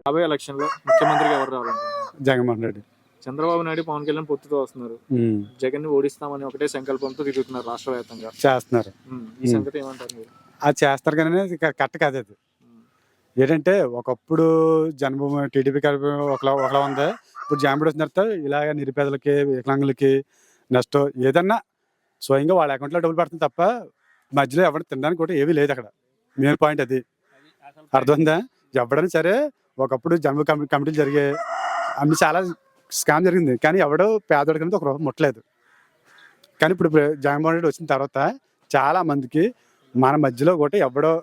రాబోయే ఎలక్షన్ లో ముఖ్యమంత్రిగా ఎవరు రావాలనుకుంటున్నారు? జగన్మోహన్ రెడ్డి. చంద్రబాబు నాయుడు, పవన్ కళ్యాణ్ పొత్తుతో వస్తున్నారు. జగన్ ని ఓడిస్తామని ఒకటే సంకల్పంతో తిరుగుతున్నారు రాష్ట్ర వ్యాప్తంగా చేస్తున్నారు. ఈ సంగతి ఏమంటారు మీరు? అది చేస్తారు కానీ కరెక్ట్ కాదు అది. ఏంటంటే ఒకప్పుడు జన్మభూమి టీడీపీ ఒకలా ఉంది. ఇప్పుడు జగన్మోహన్ వచ్చిన తర్వాత ఇలాగ నిరుపేదలకి, వికలాంగులకి నెక్స్ట్ ఏదన్నా స్వయంగా వాళ్ళ అకౌంట్లో డబ్బులు పడుతుంది తప్ప మధ్యలో ఎవరు తినడానికి కూడా ఏమీ లేదు అక్కడ. మెయిన్ పాయింట్ అది. అర్థమైందా? ఎవడైనా సరే ఒకప్పుడు జన్మ కమిటీలు జరిగాయి, అన్ని చాలా స్కామ్ జరిగింది, కానీ ఎవడో పేదోడి కింద ఒక రూపాయి ముట్టలేదు. కానీ ఇప్పుడు జగన్మోహన్ రెడ్డి వచ్చిన తర్వాత చాలా మందికి మన మధ్యలో కూడా ఎవడో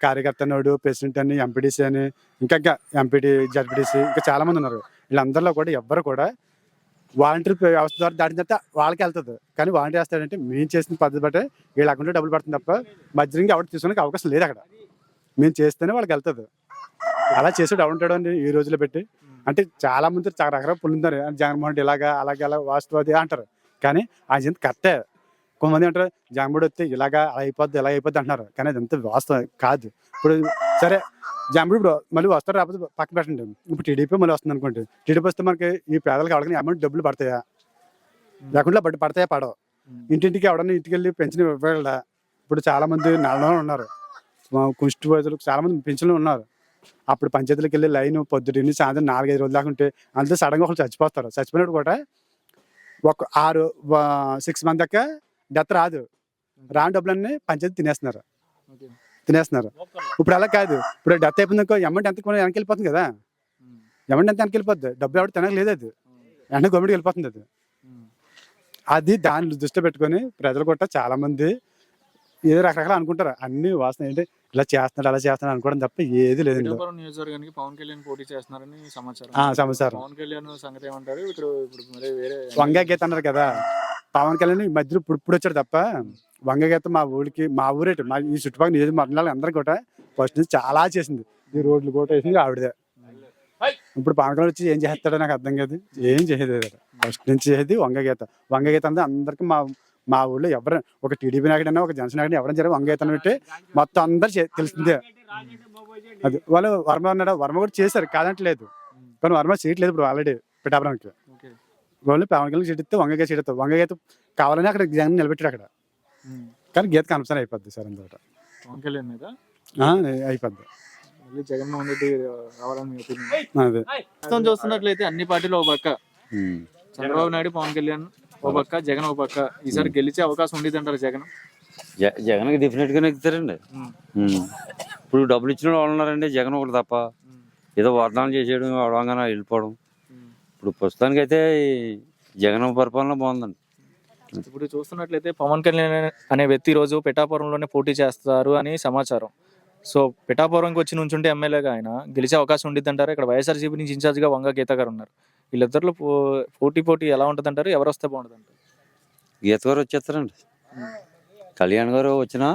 కార్యకర్త అన్నాడు, ప్రెసిడెంట్ అని, ఎంపీడీసీ అని, ఇంకా ఎంపీడీ, జడ్పీడీసీ, ఇంకా చాలా మంది ఉన్నారు. వీళ్ళందరిలో కూడా ఎవ్వరు కూడా వాలంటీర్ వ్యవస్థ ద్వారా దాటిన తర్వాత వాళ్ళకి వెళ్తుంది. కానీ వాలంటీర్ వేస్తాడంటే మేము చేసిన పద్ధతి బట్టే వీళ్ళ అకౌంట్లో డబ్బులు పడుతుంది తప్ప మధ్యలో ఎవరు తీసుకునే అవకాశం లేదు అక్కడ. మేము చేస్తేనే వాళ్ళకి వెళ్తుంది. అలా చేసేది ఉంటాడు అండి ఈ రోజులో పెట్టి. అంటే చాలా మంది రకరకాల పొందుతారు, జగన్మోహన్ రెడ్డి ఇలాగా అలాగే అలా వాస్తవాది అంటారు. కానీ అది ఎంత కరెక్టే. కొంతమంది అంటారు జగన్మోహన్ వస్తే ఇలాగా అలా అయిపోద్ది ఇలా అయిపోద్ది అంటున్నారు, కానీ అది ఎంత వాస్తవం కాదు. ఇప్పుడు సరే జగన్మోహన్ ఇప్పుడు మళ్ళీ వస్తారు, రాకపోతే పక్క పెట్టండి. ఇప్పుడు టీడీపీ మళ్ళీ వస్తుంది అనుకోండి. టీడీపీ వస్తే మనకి ఈ పేదలకు ఎవరికి అమౌంట్ డబ్బులు పడతాయా? లేకుండా పడతాయా? పడవు. ఇంటింటికి ఎవడన్నా ఇంటికి వెళ్ళి పెన్షన్ ఇవ్వగలరా? ఇప్పుడు చాలా మంది నెలలో ఉన్నారు, కుష్టి వైద్యులకు చాలా మంది పెన్షన్లు ఉన్నారు. అప్పుడు పంచాయతీలకు వెళ్ళి లైన్ పొద్దుటిని సాయంత్రం 4-5 రోజులు దాకా ఉంటే అంతే సడన్గా ఒకళ్ళు చచ్చిపోతారు. చచ్చిపోయినప్పుడు కూడా ఒక 6 మంది దాకా డెత్ రాదు. రాని డబ్బులన్నీ పంచాయతీ తినేస్తున్నారు. ఇప్పుడు అలా కాదు. ఇప్పుడు డెత్ అయిపోయిందనుకో అమౌంట్ ఎంత వెనక్కి వెళ్ళిపోతుంది కదా. అమౌంట్ ఎంత వెనక్కి వెళ్ళిపోద్ది, డబ్బులు ఎవరు తినలేదు, అది వెంటనే గవర్నమెంట్కి వెళ్ళిపోతుంది. అది దాన్ని దృష్టిలో పెట్టుకొని ప్రజలు కూడా చాలా మంది ఏదో రకరకాల అనుకుంటారు. అన్ని వాసన ఏంటి ఇలా చేస్తున్నాడు అలా చేస్తున్నాడు అనుకోవడం తప్ప ఏది లేదండి. నియోజకవర్గానికి పవన్ కళ్యాణ్ పోటీ చేస్తున్నారని సమాచారం. పవన్ కళ్యాణ్ సంగతి ఏమంటారు? ఇప్పుడు వంగా గీత అన్నారు కదా, పవన్ కళ్యాణ్ ఈ మధ్యలో ఇప్పుడు వచ్చాడు తప్ప వంగ గీత మా ఊరేటు ఈ చుట్టుపక్కల నియోజకవర్గాలు అందరూ కూడా ఫస్ట్ నుంచి చాలా చేసింది. ఈ రోడ్లు కూడా వేసింది ఆవిడదే. ఇప్పుడు పవన్ కళ్యాణ్ వచ్చి ఏం చేస్తాడో నాకు అర్థం కాదు. ఏం చేయలేదు. ఫస్ట్ నుంచి చేసేది వంగ గీత అంటే అందరికి మా ఊళ్ళో ఎవరు ఒక టీడీపీ నాయకుడైనా ఒక జనసేన నాయకుడు ఎవరైనా సరే వంగ గీత పెట్టి మొత్తం అందరు తెలిసిందే. అది వాళ్ళు వర్మ అన్నాడు, వర్మ కూడా చేశారు కాదంటలేదు, కానీ వర్మ సీట్ లేదు ఇప్పుడు ఆల్రెడీ పిఠాపురానికి. వాళ్ళు పవన్ కళ్యాణ్ సీట్ ఇస్తే వంగ గీత కావాలని అక్కడ జగన్ నిలబెట్టాడు అక్కడ. కానీ గీత కన్ఫర్మ్ అయిపోద్ది సార్ అందులో పవన్ కళ్యాణ్ మీద అయిపోద్ది. జగన్మోహన్ రెడ్డి రావాలని అదే ప్రస్తుతం చూస్తున్నట్లయితే అన్ని పార్టీలు ఒక పక్క, చంద్రబాబు నాయుడు, పవన్ కళ్యాణ్ ఓ పక్క, జగన్ ఓ పక్క. ఈసారి గెలిచే అవకాశం ఉండేది అంటారు జగన్ డెఫినెట్ గా ఎక్కుతారండి. ఇప్పుడు డబ్బులు ఇచ్చిన వాళ్ళు ఉన్నారండి, జగన్ ఒకటి తప్ప. ఏదో వాగ్దానం చేసేయడం అవడంగానే వెళ్ళిపోవడం. ఇప్పుడు ప్రస్తుతానికి అయితే జగన్ పరిపాలన బాగుందండి. ఇప్పుడు చూస్తున్నట్లయితే పవన్ కళ్యాణ్ అనే వ్యక్తి రోజు పిఠాపురంలోనే పోటీ చేస్తారు అని సమాచారం. సో పిఠాపురంకి వచ్చి నుంచుంటే ఎమ్మెల్యేగా ఆయన గెలిచే అవకాశం ఉండిద్ది అంటారు. ఇక్కడ వైఎస్ఆర్సీపీ నుంచి ఇన్ఛార్జ్గా వంగ గీత గారు ఉన్నారు. వీళ్ళిద్దరిలో పోటీ ఎలా ఉంటుంది అంటారు? ఎవరు వస్తే బాగుంటుంది అంటారు? గీత గారు వచ్చేస్తారండి. కళ్యాణ్ గారు వచ్చినా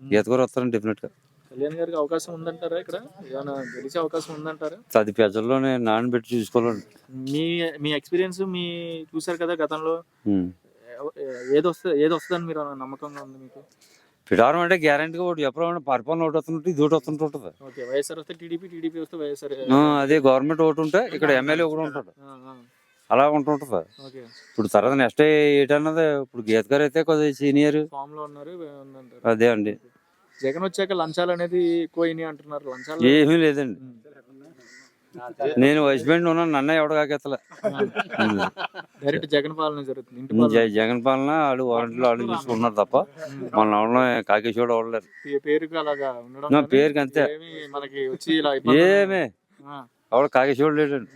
గీత గారు వస్తారండి డెఫినెట్ గా. కళ్యాణ్ గారికి అవకాశం ఉందంటారా? ఇక్కడ ఏమైనా గెలిచే అవకాసం ఉందంటారా? అది ప్రజల్లోనే నానబెట్టి చూసుకోవాలండి. మీ ఎక్స్పీరియన్స్ చూసారు కదా గతంలో, ఏది వస్తుందని మీరు నమ్మకంగా ఉంది మీకు? పిఠాపురం అంటే గ్యారంటీగా ఒకటి చెప్పడం పరిపాలన ఒకటి వస్తుంటే ఇది ఒకటి వస్తుంటుంది. వైఎస్ఆర్ వస్తే టీడీపీ వస్తే వైఎస్ఆర్, అదే గవర్నమెంట్ ఒకటి ఉంటే ఇక్కడ ఎమ్మెల్యే ఒకటి ఉంటాడు, అలా ఉంటుంటుంది. ఇప్పుడు తర్వాత నెక్స్ట్ ఏంటన్నది ఇప్పుడు గీత గారు అయితే కొద్దిగా సీనియర్ ఫామ్ లో ఉన్నారు. అదే అండి. జగన్ వచ్చాక లంచాలు అనేది ఎక్కువ అంటున్నారు. లంచాలు ఏమీ లేదండి. నేను హస్బెండ్ ఉన్నాను, నన్నే ఎవడ కాకెత్తలే. డైరెక్ట్ జగన్ పాలన జరుగుతుంది. జగన్ పాలన వాళ్ళు వారంటీలో వాళ్ళు చూసుకుంటున్నారు తప్ప మన ఎవరిలో కాకేశ్వరుడు అవ్వలేదు. పేరుకి అంతే. ఏమే ఎవడ కాకేశ్వరుడు లేడండి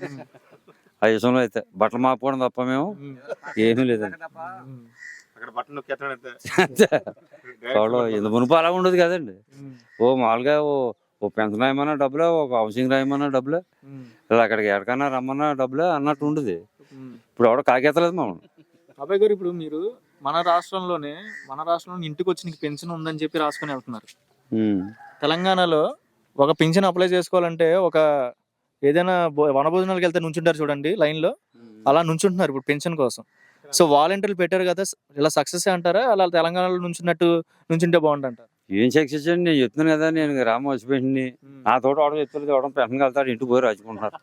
ఆ విషయంలో అయితే. బట్టలు మాపుకోవడం తప్ప మేము ఏమీ లేదండి. మునుపు అలా ఉండదు కదండి. ఓ మామూలుగా ఓ పెన్షన్ రాయమన్నా డబ్బులే, ఒక హౌసింగ్ రాయమన్నా డబ్బులే, ఇలా అక్కడికి ఎక్కడికన్నా రమ్మన్నా డబ్బులే అన్నట్టు ఉండదు. ఇప్పుడు ఎవడో కాకెత్తలేదు మమ్మల్ని. అబ్బాయి గారు, ఇప్పుడు మీరు మన రాష్ట్రంలో ఇంటికి వచ్చి నీకు పెన్షన్ ఉందని చెప్పి రాసుకొని వెళ్తున్నారు. తెలంగాణలో ఒక పెన్షన్ అప్లై చేసుకోవాలంటే ఒక ఏదైనా వనభోజనాలకు వెళ్తే నుంచుంటారు చూడండి లైన్ లో, అలా నుంచుంటున్నారు ఇప్పుడు పెన్షన్ కోసం. సో వాలంటీర్లు పెట్టారు కదా, ఇలా సక్సెస్ అంటారా? అలా తెలంగాణలో నుంచుంటే బాగుంటుంది అంటారు? ఏం సక్సెస్ అండి, నేను చెప్తున్నాను కదా, నేను గ్రామ హస్బెండ్ని. నా తోట అవడం చెప్తుంది, అవడం పెన్షన్ వెళ్తాడు, ఇంటికి పోయి రాచుకుంటున్నారు.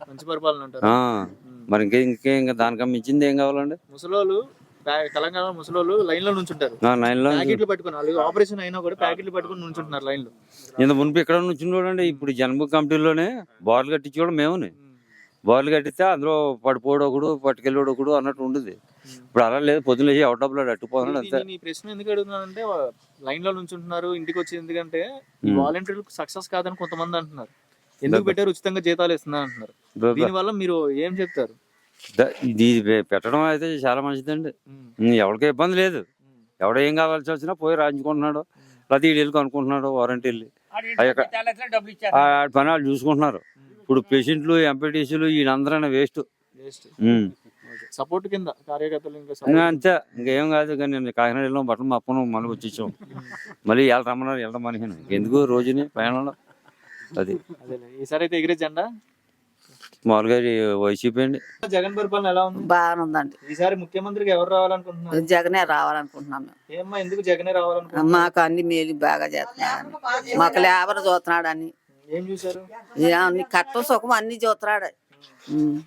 మంచి పరిపాలన అంటారు. మరి ఇంకా దానికన్నా మించింది ఏం కావాలండి? ముసలోళ్ళు తెలంగాణ ముసలోళ్ళు లైన్ లో నుంచుంటారు, లైన్లో ప్యాకెట్లు పట్టుకుని, వాళ్ళు ఆపరేషన్ అయినా కూడా ప్యాకెట్లు పట్టుకుని నుంచుంటున్నారు లైన్ లో. ఇంత మునుపు ఇక్కడ నుంచుండోడండి, ఇప్పుడు జన్మ కమిటీలోనే బార్లు కట్టించుకోవడం మేముని. బార్లు కట్టిస్తే అందులో పడిపోడు ఒకడు, పట్టుకెళ్ళాడు ఒకడు అన్నట్టు ఉండేది. ఇప్పుడు అలా లేదు, పొద్దున లేచి అవుట్ ఆఫ్ లో అట్టుపోతున్నాడు అంతే. ఈ ప్రశ్న ఎందుకు అడుగుతున్నానంటే, లైన్ లో నుంచుంటున్నారు, ఇంటికి వచ్చి ఎందుకంటే వాలంటీర్లు సక్సెస్ కాదని కొంతమంది అంటున్నారు. ఎందుకు పెట్టారు, ఉచితంగా జీతాలు ఇస్తున్నారు అంటున్నారు. దీనివల్ల మీరు ఏం చెప్తారు? ఇది పెట్టడం అయితే చాలా మంచిదండి. ఎవరికీ ఇబ్బంది లేదు. ఎవడ ఏం కావాల్సి వచ్చినా పోయి రాయించుకుంటున్నాడు, లేకపోతే వీళ్ళు అనుకుంటున్నాడు వారంటీ వెళ్ళి పని వాళ్ళు చూసుకుంటున్నారు. ఇప్పుడు పేషెంట్లు, ఎంపీటీసీలు వీళ్ళందరూ వేస్ట్. సపోర్ట్ కింద కార్యకర్తలు అంతే, ఇంకేం కాదు. కానీ నేను కాకినాడ వెళ్ళాం, బట్టలు మప్పను మళ్ళీ వచ్చేసాం. మళ్ళీ ఎలా రమ్మన్నారు, వెళ్ళడం మనిషిని ఎందుకు రోజుని ప్రయాణంలో. అది ఈసారి అయితే ఎగిరే జెండా మామూలుగా వైసీపీ అండి. జగన్ పరిపాలన ఎలా ఉంది? బాగానే ఉందండి. ఈసారి ముఖ్యమంత్రిగా ఎవరు రావాలనుకుంటున్నారు? జగనే రావాలనుకుంటున్నాం మేము. ఏమ్మా, ఎందుకు జగనే రావాలనుకుంటున్నారు? మాకు అన్ని మేలు బాగా చేస్తున్నాడు, మాకు లేబర్ చూస్తున్నాడు అని. ఏం చూసారు? అన్ని కట్టం సుఖం అన్ని చూస్తున్నాడు.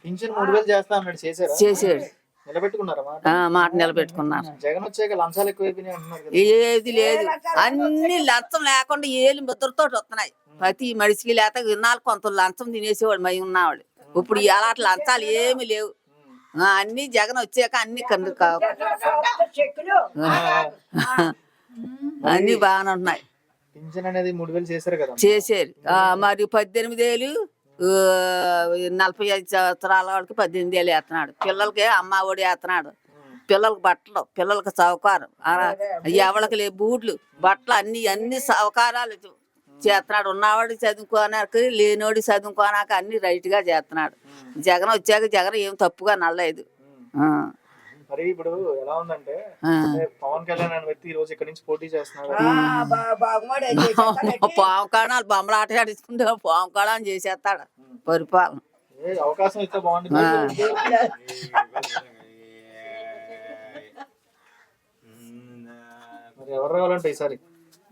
పింఛన్ 3000 చేస్తా అన్నాడు, చేసాడు. నిలబెట్టుకున్నారా మాట నిలబెట్టుకున్నారు. జగన్ వచ్చాక లంచాలు ఎక్కువైపోయినాయి అంటున్నారు కదా. ఏది లేదు, అన్ని లంచం లేకుండా ఏళ్ళు ముద్రతో వస్తున్నాయి. ప్రతి మనిషికి లేక విన్నాళ్ళు కొంత లంచం తినేసేవాడు మై ఉన్నవాడు. ఇప్పుడు ఇలా లంచాలు ఏమి లేవు. అన్ని జగన్ వచ్చాక అన్ని కందు అన్ని బాగానే ఉన్నాయి. పింఛన్ అనేది 3000 చేశారు కదా. చేసారు. మరి 18,000 45 సంవత్సరాల వాళ్ళకి 18,000 వేస్తున్నాడు. పిల్లలకి అమ్మ ఒడి వేస్తున్నాడు. పిల్లలకి బట్టలు, పిల్లలకి సౌకారం, ఎవరికి లే బూట్లు, బట్టలు, అన్ని సౌకారాలు చేస్తున్నాడు. ఉన్నవాడు చదువుకోనాక, లేనోడి చదువుకోనాక అన్ని రైట్ గా చేస్తున్నాడు. జగన్ వచ్చాక జగన్ ఏం తప్పుగా నల్లలేదు. మరి ఇప్పుడు ఎలా ఉందంటే, పవన్ కళ్యాణ్ అనే వ్యక్తి ఈ రోజు ఇక్కడ నుంచి పోటీ చేస్తున్నాడు. పాము కాణాలు బొమ్మలు ఆట ఆడించుకుంటే పాము కాణాలు చేసేస్తాడు పరిపాలన. అవకాశం ఇస్తే బాగుంటుంది. మరి ఎవరు రావాలంటే ఈసారి?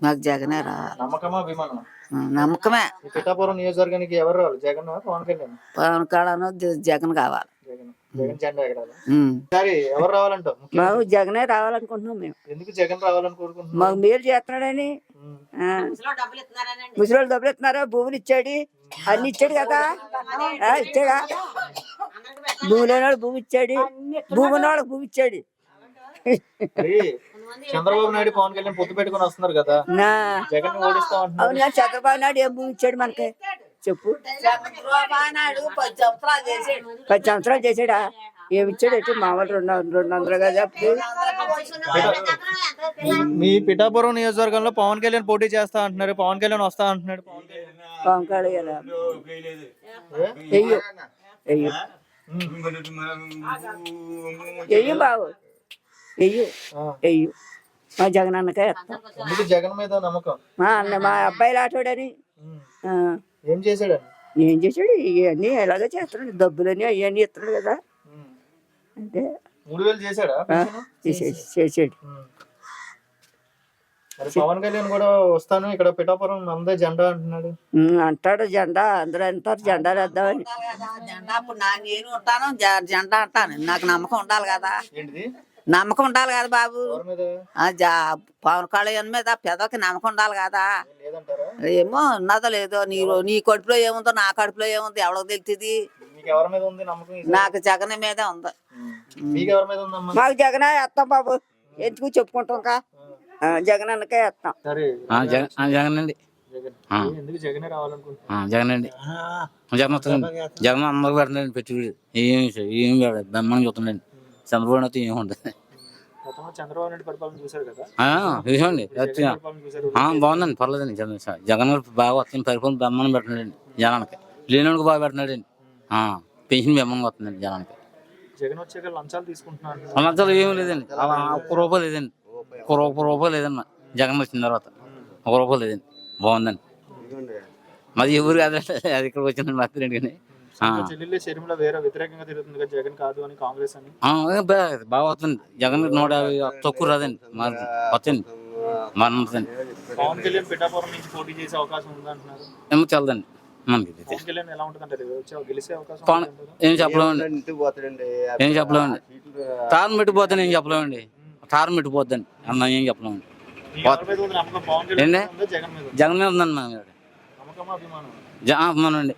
మాకు జగనే రావాలి. నమ్మకమా, అభిమానమా? నమ్మకమే. పిఠాపురం నియోజకవర్గానికి ఎవరు రావాలి, జగన్ పవన్ కళ్యాణ్? పవన్ కళ్యాణ్ జగన్ కావాలి. జగన్ జెండా ఎగరాలి. సరే, ఎవరు రావాలంటావు? మాకు జగనే రావాలనుకుంటున్నాం మేము. ఎందుకు జగన్ రావాలని కోరుకుంటున్నాం? మాకు మేలు చేస్తున్నాడని. ముసలి డబ్బులు ఇస్తున్నారా, భూములు ఇచ్చాడు, అన్ని ఇచ్చాడు కదా. ఇచ్చాడా? భూమి లేనివాడు భూమి ఇచ్చాడు, భూమి ఉన్నవాళ్ళకి భూమి ఇచ్చాడు. చంద్రబాబు నాయుడు పవన్ కళ్యాణ్ పొత్తు పెట్టుకుని వస్తున్నారు కదా, జగన్ ఓడిస్తా అంటున్నారు. అవునా? చంద్రబాబు నాయుడు ఏం భూమి ఇచ్చాడు మనకి చెప్పు? 10 సంవత్సరాలు చేసాడా? ఏమి ఇచ్చాడు? అయితే మామూలు 200 కదా. మీ పిఠాపురం నియోజకవర్గంలో పవన్ కళ్యాణ్ పోటీ చేస్తా అంటున్నారు, పవన్ కళ్యాణ్ వస్తా అంటున్నాడు. పవన్ కళ్యాణ్ వెయ్యి బాబు, వెయ్యి మా జగన్ అన్నకే వేస్తాం. జగన్ మీద నమ్మకం. మా అబ్బాయి లాటోడని. ఏం చేశాడు? ఇవన్నీ ఎలాగో చేస్తున్నాడు, డబ్బులని అవన్నీ ఇస్తున్నాడు కదా. అంటే 3000 చేశాడా? చేసాడు. పవన్ కళ్యాణ్ కూడా వస్తాను, ఇక్కడ పిఠాపురం నమ్మదే జెండా అంటున్నాడు. అంటాడు జెండా, అందరూ అంటారు జెండా వేద్దామని. జెండా అప్పుడు నేను ఉంటాను, జెండా అంటాను. నాకు నమ్మకం ఉండాలి కదా. ఏంటిది? నమ్మకం ఉండాలి కదా బాబు. పవన్ కళ్యాణ్ మీద పెదకి నమ్మకం ఉండాలి కదా. ఏమో ఉన్నదో లేదో, నీ కడుపులో ఏముందో నా కడుపులో ఏముందో ఎవరికి తెలుస్తుంది. నాకు జగన్ మీదే ఉంది. మాకు జగన్ వేస్తాం బాబు, ఎందుకు చెప్పుకుంటాం కా. జగన్ అన్నకే వేస్తాం. జగన్ అండి, జగన్ అండి, జగన్ వస్తుందండి. జగన్ అందరికి పెడుతుందండి పెట్టుబడి. ఏం బెమ్మని చూస్తుందండి. చంద్రబాబు అయితే ఏముంటుంది. చూసామండి, బాగుందండి, పర్లేదండి. జగన్ బాగా వస్తుంది, పరిపాలన బెమ్మని పెడుతున్నాడండి జనానికి. లేనివాడికి బాగా పెడుతున్నాడండి. పెన్షన్ బెమ్మని వస్తుందండి జనానికి. లంచాలు ఏమి లేదండి, అలా 1 రూపాయి లేదండి, 1 రూపాయి లేదన్న. జగన్ వచ్చిన తర్వాత 1 రూపాయి లేదండి. బాగుందండి. మాది ఎవరు కాదండి, అది ఇక్కడికి వచ్చిందండి మాత్రం. కానీ బాగా వస్తుంది. జగన్ 150 తక్కువ రాదండి, మరి వస్తుంది. బాగానే ఉంటుందండి. పవన్ కళ్యాణ్ పిఠాపురం నుంచి పోటీ చేసే అవకాశం ఉందంటున్నారు. ఏమో తెలదండి మనకి ఇది. పవన్ కళ్యాణ్ ఎలా ఉంటుందంటారు? గెలిచే అవకాశం పవన్ ఉందంటారా? ఏం చెప్పలేమండి, ఏం చెప్పలేమండి. తారం పెట్టిపోద్దని ఏం చెప్పలేమండి, తారం పెట్టిపోద్దని అన్న ఏం చెప్పలేమండి. మీకు ఎవరి మీద ఉంది నమ్మకం? పవన్ కళ్యాణ్ ఏంటి? మీద ఉందా, జగన్ మీద ఉందా? జగన్ మీద ఉందండి మన నమ్మకమా, అభిమానం? అభిమానం అండి.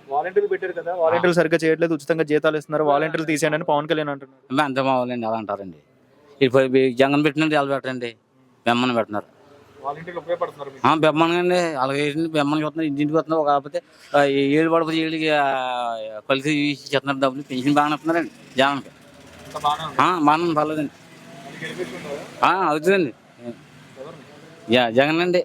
వాలంటీర్లు పెట్టారు కదా, వాలంటీర్లు సరిగ్గా చేయట్లేదు, ఉచితంగా జీతాలు ఇస్తున్నారు, వాలంటీర్లు తీసేయండి అని పవన్ కళ్యాణ్ అంటున్నారు. అంతే మావాలండి అలా అంటారండి. ఇప్పుడు జగన్ పెట్టినట్టు ఎలా పెట్టండి, బెమ్మని పెట్టినారు. వాలంటీర్లు ఉపయోగపడుతున్నారు మీకు? బెమ్మని అండి అలాగే బెమ్మని వస్తున్నారు, ఇంటింటికి వస్తున్నారు. కాకపోతే ఏళ్ళు పడిపోతే ఏళ్ళకి కలిసి చెప్తున్నారు, డబ్బులు పెన్షన్ బాగానే వస్తున్నారండి జగన్కి. అంతా బాగానే ఉంది. బాగానే పర్లేదండి. అది గెలిపించుకుంటారా? అవుతుందండి. ఎవరిని? జగన్ అండి.